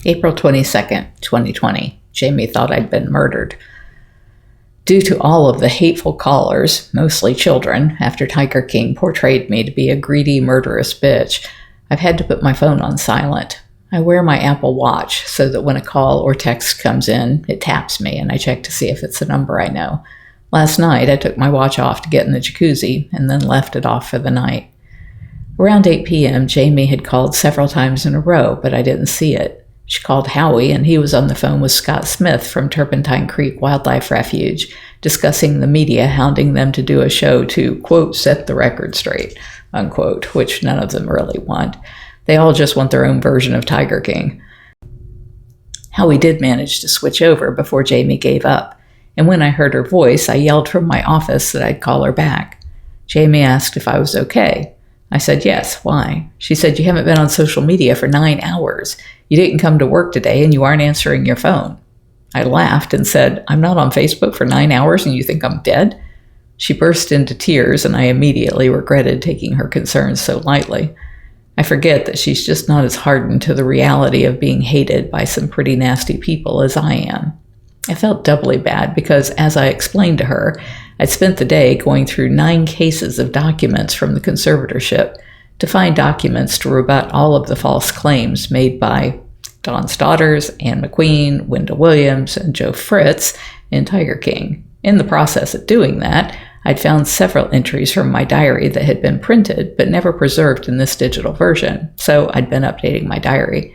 April 22nd, 2020. Jamie thought I'd been murdered. Due to all of the hateful callers, mostly children, after Tiger King portrayed me to be a greedy, murderous bitch, I've had to put my phone on silent. I wear my Apple Watch so that when a call or text comes in, it taps me and I check to see if it's a number I know. Last night, I took my watch off to get in the jacuzzi and then left it off for the night. Around 8 p.m., Jamie had called several times in a row, but I didn't see it. She called Howie, and he was on the phone with Scott Smith from Turpentine Creek Wildlife Refuge, discussing the media hounding them to do a show to, quote, set the record straight, unquote, which none of them really want. They all just want their own version of Tiger King. Howie did manage to switch over before Jamie gave up, and when I heard her voice, I yelled from my office that I'd call her back. Jamie asked if I was okay. I said yes. Why? She said, "You haven't been on social media for 9 hours. You didn't come to work today and you aren't answering your phone." I laughed and said, "I'm not on Facebook for 9 hours and you think I'm dead?" She burst into tears and I immediately regretted taking her concerns so lightly. I forget that she's just not as hardened to the reality of being hated by some pretty nasty people as I am. I felt doubly bad because, as I explained to her, I'd spent the day going through 9 cases of documents from the conservatorship to find documents to rebut all of the false claims made by Don's daughters, Anne McQueen, Wendell Williams, and Joe Fritz in Tiger King. In the process of doing that, I'd found several entries from my diary that had been printed but never preserved in this digital version, so I'd been updating my diary.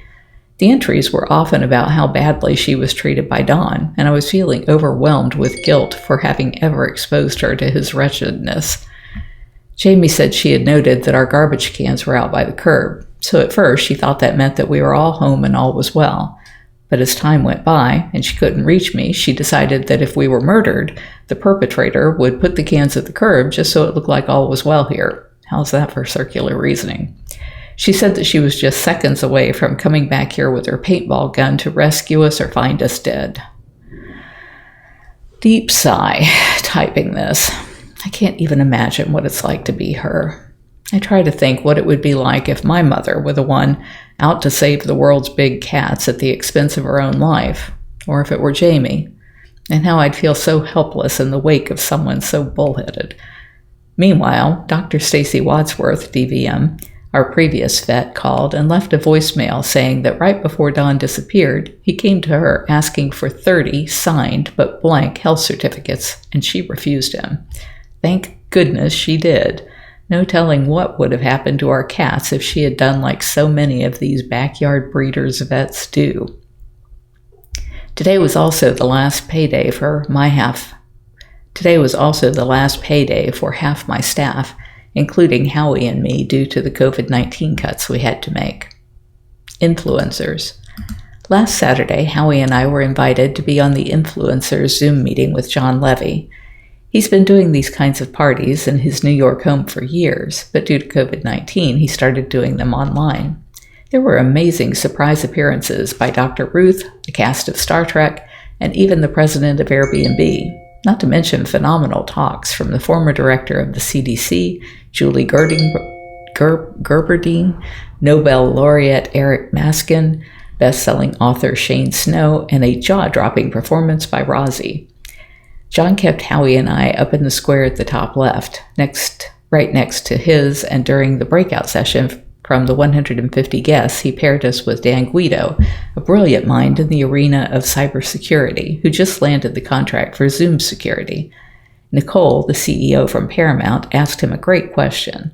The entries were often about how badly she was treated by Don, and I was feeling overwhelmed with guilt for having ever exposed her to his wretchedness. Jamie said she had noted that our garbage cans were out by the curb, so at first she thought that meant that we were all home and all was well. But as time went by and she couldn't reach me, she decided that if we were murdered, the perpetrator would put the cans at the curb just so it looked like all was well here. How's that for circular reasoning? She said that she was just seconds away from coming back here with her paintball gun to rescue us or find us dead. Deep sigh, typing this. I can't even imagine what it's like to be her. I try to think what it would be like if my mother were the one out to save the world's big cats at the expense of her own life, or if it were Jamie, and how I'd feel so helpless in the wake of someone so bullheaded. Meanwhile, Dr. Stacy Wadsworth, DVM, our previous vet, called and left a voicemail saying that right before Don disappeared, he came to her asking for 30 signed but blank health certificates, and she refused him. Thank goodness she did. No telling what would have happened to our cats if she had done like so many of these backyard breeders' vets do. Today was also the last payday for half my staff, including Howie and me, due to the COVID-19 cuts we had to make. Influencers. Last Saturday, Howie and I were invited to be on the Influencers Zoom meeting with John Levy. He's been doing these kinds of parties in his New York home for years, but due to COVID-19, he started doing them online. There were amazing surprise appearances by Dr. Ruth, the cast of Star Trek, and even the president of Airbnb, not to mention phenomenal talks from the former director of the CDC, Julie Gerberdine, Nobel laureate Eric Maskin, best-selling author Shane Snow, and a jaw-dropping performance by Rozzy. John kept Howie and I up in the square at the top left, right next to his, and during the breakout session from the 150 guests, he paired us with Dan Guido, a brilliant mind in the arena of cybersecurity, who just landed the contract for Zoom security. Nicole, the CEO from Paramount, asked him a great question.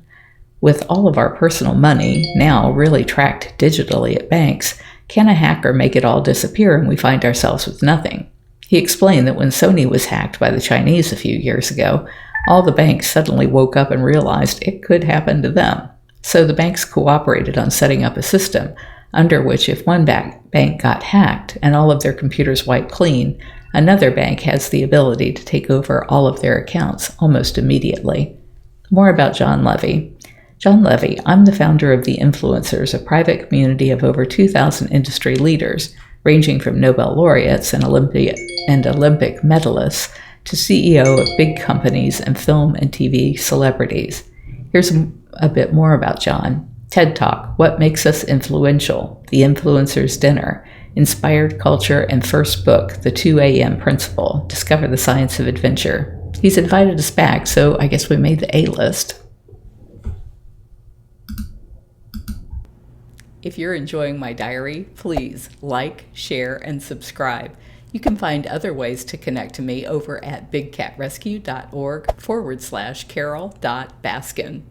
With all of our personal money now really tracked digitally at banks, can a hacker make it all disappear and we find ourselves with nothing? He explained that when Sony was hacked by the Chinese a few years ago, all the banks suddenly woke up and realized it could happen to them. So the banks cooperated on setting up a system under which if one bank got hacked and all of their computers wiped clean, another bank has the ability to take over all of their accounts almost immediately. More about John Levy. John Levy, I'm the founder of The Influencers, a private community of over 2,000 industry leaders, ranging from Nobel laureates and Olympic medalists to CEO of big companies and film and TV celebrities. Here's a bit more about John. TED Talk, What Makes Us Influential, The Influencer's Dinner, Inspired Culture, and first book, The 2 a.m. Principle, Discover the Science of Adventure. He's invited us back, so I guess we made the A-list. If you're enjoying my diary, please like, share, and subscribe. You can find other ways to connect to me over at bigcatrescue.org/Carole.Baskin.